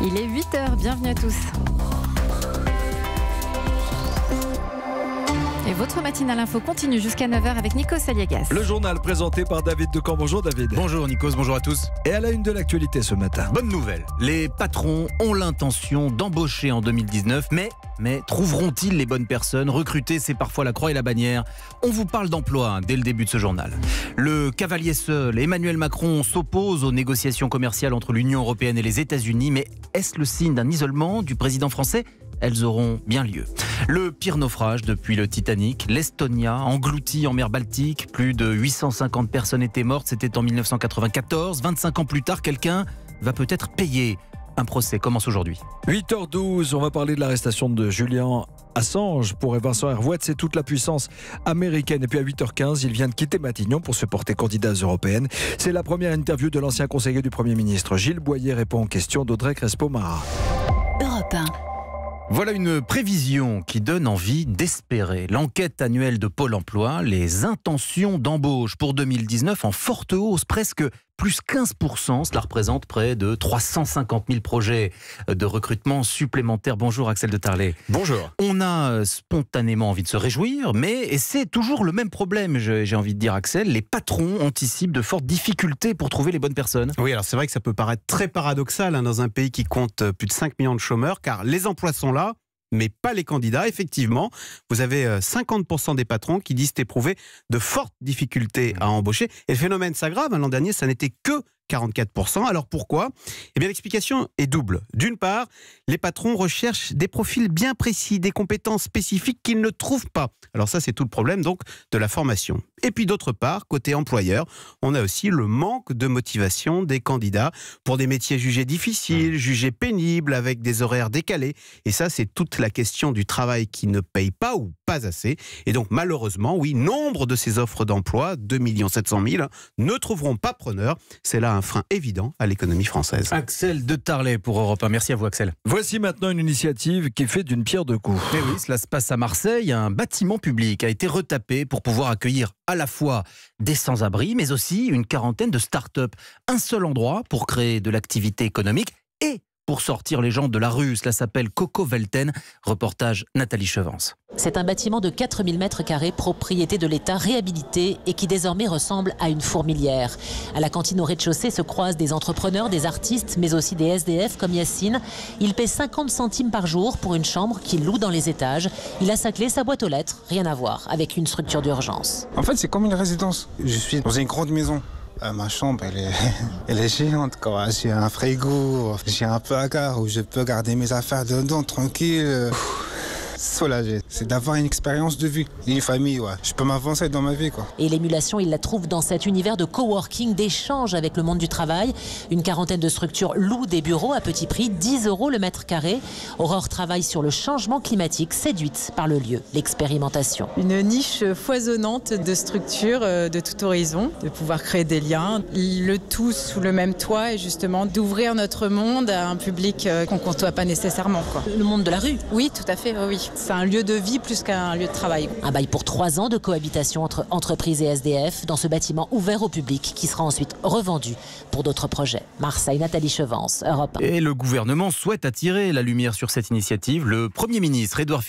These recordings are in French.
Il est 8h, bienvenue à tous. Et votre matinale info continue jusqu'à 9h avec Nikos Aliagas. Le journal présenté par David Decamp. Bonjour David. Bonjour Nikos, bonjour à tous. Et à la une de l'actualité ce matin. Bonne nouvelle, les patrons ont l'intention d'embaucher en 2019, mais trouveront-ils les bonnes personnes? Recruter, c'est parfois la croix et la bannière. On vous parle d'emploi dès le début de ce journal. Le cavalier seul, Emmanuel Macron, s'oppose aux négociations commerciales entre l'Union européenne et les États-Unis. Mais est-ce le signe d'un isolement du président français? Elles auront bien lieu. Le pire naufrage depuis le Titanic, l'Estonia, engloutie en mer Baltique. Plus de 850 personnes étaient mortes, c'était en 1994. 25 ans plus tard, quelqu'un va peut-être payer. Un procès commence aujourd'hui. 8h12, on va parler de l'arrestation de Julian Assange. Pour Vincent Hervouet, c'est toute la puissance américaine. Et puis à 8h15, il vient de quitter Matignon pour se porter candidat aux européennes. C'est la première interview de l'ancien conseiller du Premier ministre. Gilles Boyer répond aux questions d'Audrey Crespo-Mara. Europe 1. Voilà une prévision qui donne envie d'espérer. L'enquête annuelle de Pôle emploi, les intentions d'embauche pour 2019 en forte hausse, presque plus 15%. Cela représente près de 350 000 projets de recrutement supplémentaires. Bonjour Axel de Tarlet. Bonjour. On a spontanément envie de se réjouir, mais c'est toujours le même problème, j'ai envie de dire Axel. Les patrons anticipent de fortes difficultés pour trouver les bonnes personnes. Oui, alors c'est vrai que ça peut paraître très paradoxal dans un pays qui compte plus de 5 millions de chômeurs, car les emplois sont là, mais pas les candidats. Effectivement, vous avez 50% des patrons qui disent éprouver de fortes difficultés à embaucher. Et le phénomène s'aggrave. L'an dernier, ça n'était que 44%. Alors pourquoi ? Eh bien, l'explication est double. D'une part, les patrons recherchent des profils bien précis, des compétences spécifiques qu'ils ne trouvent pas. Alors ça, c'est tout le problème donc de la formation. Et puis d'autre part, côté employeur, on a aussi le manque de motivation des candidats pour des métiers jugés difficiles, jugés pénibles, avec des horaires décalés. Et ça, c'est toute la question du travail qui ne paye pas ou pas assez. Et donc malheureusement, oui, nombre de ces offres d'emploi, 2 700 000, ne trouveront pas preneur. C'est là un frein évident à l'économie française. Axel de Tarlet pour Europe 1. Merci à vous Axel. Voici maintenant une initiative qui fait d'une pierre deux coups. Mais oui, cela se passe à Marseille. Un bâtiment public a été retapé pour pouvoir accueillir à la fois des sans-abri, mais aussi une quarantaine de start-up. Un seul endroit pour créer de l'activité économique et pour sortir les gens de la rue. Cela s'appelle Coco Velten. Reportage Nathalie Chevance. C'est un bâtiment de 4000 m², propriété de l'État, réhabilité et qui désormais ressemble à une fourmilière. À la cantine au rez-de-chaussée se croisent des entrepreneurs, des artistes, mais aussi des SDF comme Yassine. Il paie 50 centimes par jour pour une chambre qu'il loue dans les étages. Il a sa clé, sa boîte aux lettres, rien à voir avec une structure d'urgence. En fait, c'est comme une résidence. Je suis dans une grande maison. Ma chambre, elle est géante, quoi. J'ai un frigo, j'ai un placard où je peux garder mes affaires dedans, tranquille. Soulagé. C'est d'avoir une expérience de vie, une famille, ouais. Je peux m'avancer dans ma vie, quoi. Et l'émulation, il la trouve dans cet univers de coworking, d'échange avec le monde du travail. Une quarantaine de structures louent des bureaux à petit prix, 10 € le m². Aurore travaille sur le changement climatique, séduite par le lieu, l'expérimentation. Une niche foisonnante de structures de tout horizon, de pouvoir créer des liens, le tout sous le même toit et justement d'ouvrir notre monde à un public qu'on ne côtoie pas nécessairement, quoi. Le monde de la rue. Oui, tout à fait, oui. C'est un lieu de vie plus qu'un lieu de travail. Un bail pour 3 ans de cohabitation entre entreprises et SDF dans ce bâtiment ouvert au public qui sera ensuite revendu pour d'autres projets. Marseille, Nathalie Chevance, Europe 1. Et le gouvernement souhaite attirer la lumière sur cette initiative. Le Premier ministre Édouard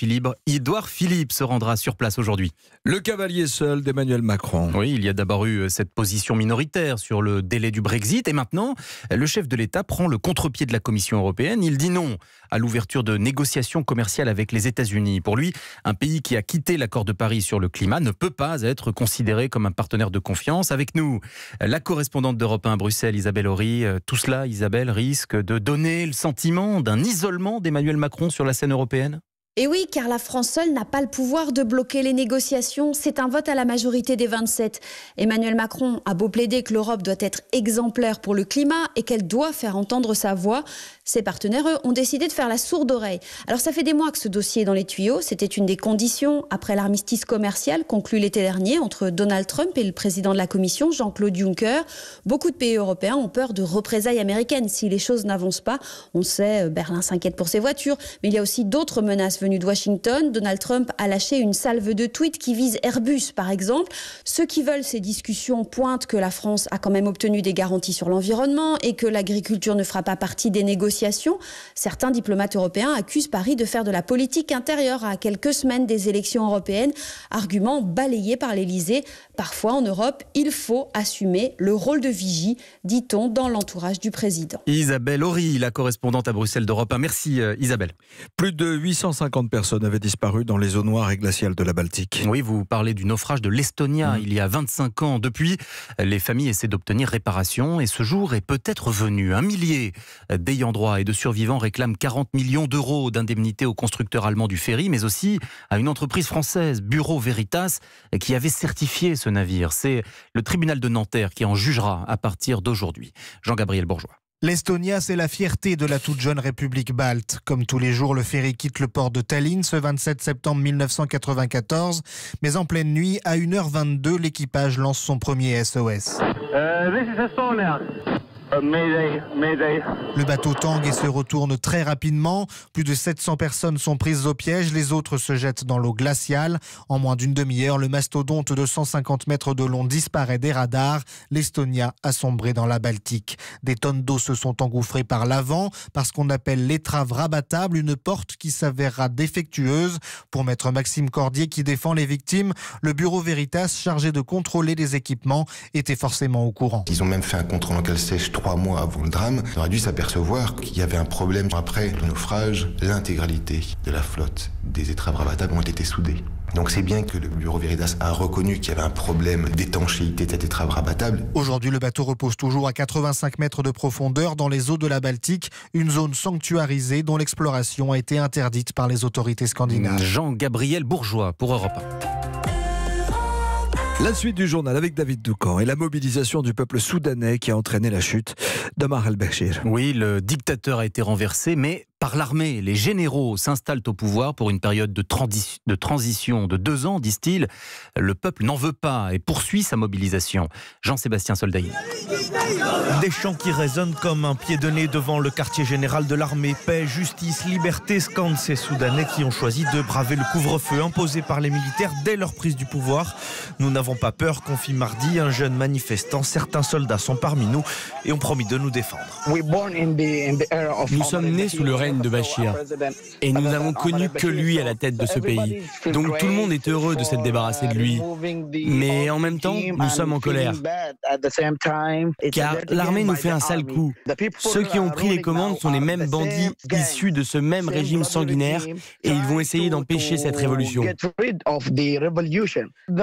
Philippe se rendra sur place aujourd'hui. Le cavalier seul d'Emmanuel Macron. Oui, il y a d'abord eu cette position minoritaire sur le délai du Brexit. Et maintenant, le chef de l'État prend le contre-pied de la Commission européenne. Il dit non à l'ouverture de négociations commerciales avec les États-Unis. Pour lui, un pays qui a quitté l'accord de Paris sur le climat ne peut pas être considéré comme un partenaire de confiance. Avec nous, la correspondante d'Europe 1 à Bruxelles, Isabelle Horry. Tout cela, Isabelle, risque de donner le sentiment d'un isolement d'Emmanuel Macron sur la scène européenne ? Et oui, car la France seule n'a pas le pouvoir de bloquer les négociations. C'est un vote à la majorité des 27. Emmanuel Macron a beau plaider que l'Europe doit être exemplaire pour le climat et qu'elle doit faire entendre sa voix. Ses partenaires, eux, ont décidé de faire la sourde oreille. Alors ça fait des mois que ce dossier est dans les tuyaux. C'était une des conditions après l'armistice commercial conclu l'été dernier entre Donald Trump et le président de la Commission, Jean-Claude Juncker. Beaucoup de pays européens ont peur de représailles américaines si les choses n'avancent pas. On sait, Berlin s'inquiète pour ses voitures, mais il y a aussi d'autres menaces venue de Washington, Donald Trump a lâché une salve de tweets qui visent Airbus, par exemple. Ceux qui veulent ces discussions pointent que la France a quand même obtenu des garanties sur l'environnement et que l'agriculture ne fera pas partie des négociations. Certains diplomates européens accusent Paris de faire de la politique intérieure à quelques semaines des élections européennes, argument balayé par l'Elysée. Parfois, en Europe, il faut assumer le rôle de vigie, dit-on dans l'entourage du président. Isabelle Horry, la correspondante à Bruxelles d'Europe 1. Merci Isabelle. Plus de 850 personnes avaient disparu dans les eaux noires et glaciales de la Baltique. Oui, vous parlez du naufrage de l'Estonia il y a 25 ans. Depuis, les familles essaient d'obtenir réparation et ce jour est peut-être venu. 1 millier d'ayants droit et de survivants réclament 40 millions d'euros d'indemnité au constructeur allemand du ferry, mais aussi à une entreprise française, Bureau Veritas, qui avait certifié ce navire. C'est le tribunal de Nanterre qui en jugera à partir d'aujourd'hui. Jean-Gabriel Bourgeois. L'Estonia, c'est la fierté de la toute jeune République balte. Comme tous les jours, le ferry quitte le port de Tallinn ce 27 septembre 1994. Mais en pleine nuit, à 1h22, l'équipage lance son premier SOS. This is Estonia. Mayday. Le bateau tangue et se retourne très rapidement. Plus de 700 personnes sont prises au piège. Les autres se jettent dans l'eau glaciale. En moins d'une demi-heure, le mastodonte de 150 mètres de long disparaît des radars. L'Estonia a sombré dans la Baltique. Des tonnes d'eau se sont engouffrées par l'avant par ce qu'on appelle l'étrave rabattable, une porte qui s'avérera défectueuse. Pour maître Maxime Cordier, qui défend les victimes, le Bureau Veritas, chargé de contrôler les équipements, était forcément au courant. Ils ont même fait un contrôle en cale sèche 3 mois avant le drame. On aurait dû s'apercevoir qu'il y avait un problème. Après le naufrage, l'intégralité de la flotte des étraves rabattables ont été soudées. Donc c'est bien que le Bureau Veritas a reconnu qu'il y avait un problème d'étanchéité de cette étrave rabattable. Aujourd'hui, le bateau repose toujours à 85 mètres de profondeur dans les eaux de la Baltique, une zone sanctuarisée dont l'exploration a été interdite par les autorités scandinaves. Jean-Gabriel Bourgeois pour Europe 1. La suite du journal avec David Doucan et la mobilisation du peuple soudanais qui a entraîné la chute d'Omar el-Béchir. Oui, le dictateur a été renversé, mais par l'armée. Les généraux s'installent au pouvoir pour une période de transition de 2 ans, disent-ils. Le peuple n'en veut pas et poursuit sa mobilisation. Jean-Sébastien Soldaï. Des chants qui résonnent comme un pied de nez devant le quartier général de l'armée. Paix, justice, liberté, scandent ces Soudanais qui ont choisi de braver le couvre-feu imposé par les militaires dès leur prise du pouvoir. Nous n'avons pas peur, confie mardi un jeune manifestant. Certains soldats sont parmi nous et ont promis de nous défendre. Nous sommes nés sous le règne de Bachir et nous n'avons connu que lui à la tête de ce pays. Donc tout le monde est heureux de s'être débarrassé de lui. Mais en même temps, nous sommes en colère. Car l'armée nous fait un sale coup. Ceux qui ont pris les commandes sont les mêmes bandits issus de ce même régime sanguinaire et ils vont essayer d'empêcher cette révolution.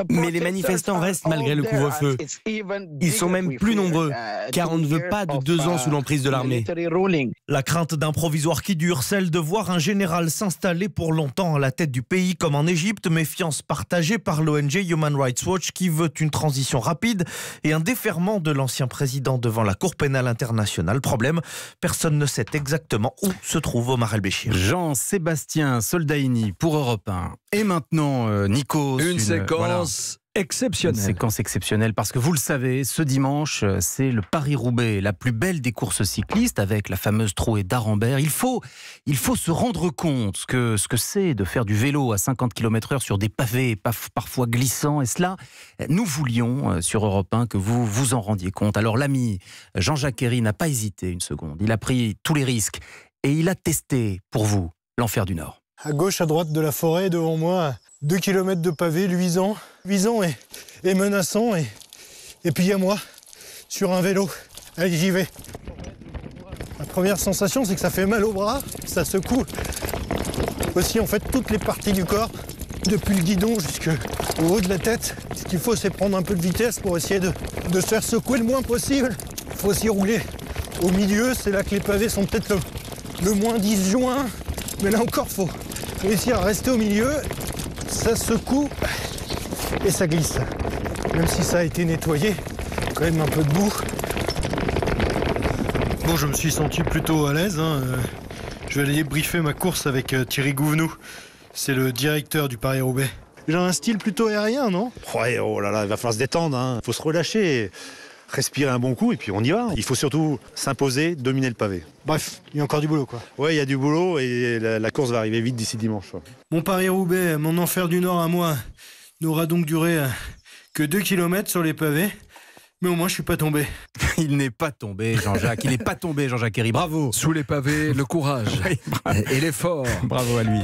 Mais les manifestants restent malgré le couvre-feu. Ils sont même plus nombreux car on ne veut pas de 2 ans sous l'emprise de l'armée. La crainte d'un provisoire qui dure, celle de voir un général s'installer pour longtemps à la tête du pays comme en Égypte, méfiance partagée par l'ONG Human Rights Watch qui veut une transition rapide et un déferrement de l'ancien président devant la Cour pénale internationale. Problème, personne ne sait exactement où se trouve Omar el-Béchir. Jean-Sébastien Soldaini pour Europe 1. Et maintenant, Nikos. Une séquence exceptionnelle. Une séquence exceptionnelle parce que vous le savez, ce dimanche, c'est le Paris-Roubaix, la plus belle des courses cyclistes avec la fameuse Trouée d'Arambert. Il faut se rendre compte ce que c'est de faire du vélo à 50 km/h sur des pavés parfois glissants. Et cela, nous voulions sur Europe 1 que vous vous en rendiez compte. Alors l'ami Jean-Jacques Herry n'a pas hésité une seconde. Il a pris tous les risques et il a testé pour vous l'enfer du Nord. À gauche, à droite de la forêt, devant moi, 2 km de pavés luisants et menaçants. Et puis il y a moi, sur un vélo. Allez, j'y vais. La première sensation, c'est que ça fait mal au bras, ça secoue. Aussi, en fait, toutes les parties du corps, depuis le guidon jusqu'au haut de la tête. Ce qu'il faut, c'est prendre un peu de vitesse pour essayer de se faire secouer le moins possible. Il faut aussi rouler au milieu, c'est là que les pavés sont peut-être le moins disjoints. Mais là encore, il faut réussir à rester au milieu. Ça secoue et ça glisse. Même si ça a été nettoyé, quand même un peu de boue. Bon, je me suis senti plutôt à l'aise. Je vais aller briefer ma course avec Thierry Gouvenou. C'est le directeur du Paris-Roubaix. J'ai un style plutôt aérien, non? Ouais, oh là là, il va falloir se détendre. Faut se relâcher. respirer un bon coup et puis on y va. Il faut surtout s'imposer, dominer le pavé. Bref, il y a encore du boulot, quoi. Ouais, il y a du boulot et la course va arriver vite d'ici dimanche. Mon Paris-Roubaix, mon enfer du Nord à moi, n'aura donc duré que 2 km sur les pavés. Mais au moins, je suis pas tombé. Il n'est pas tombé, Jean-Jacques. Il n'est pas tombé, Jean-Jacques Herry. Bravo. Sous les pavés, le courage et l'effort. Bravo à lui.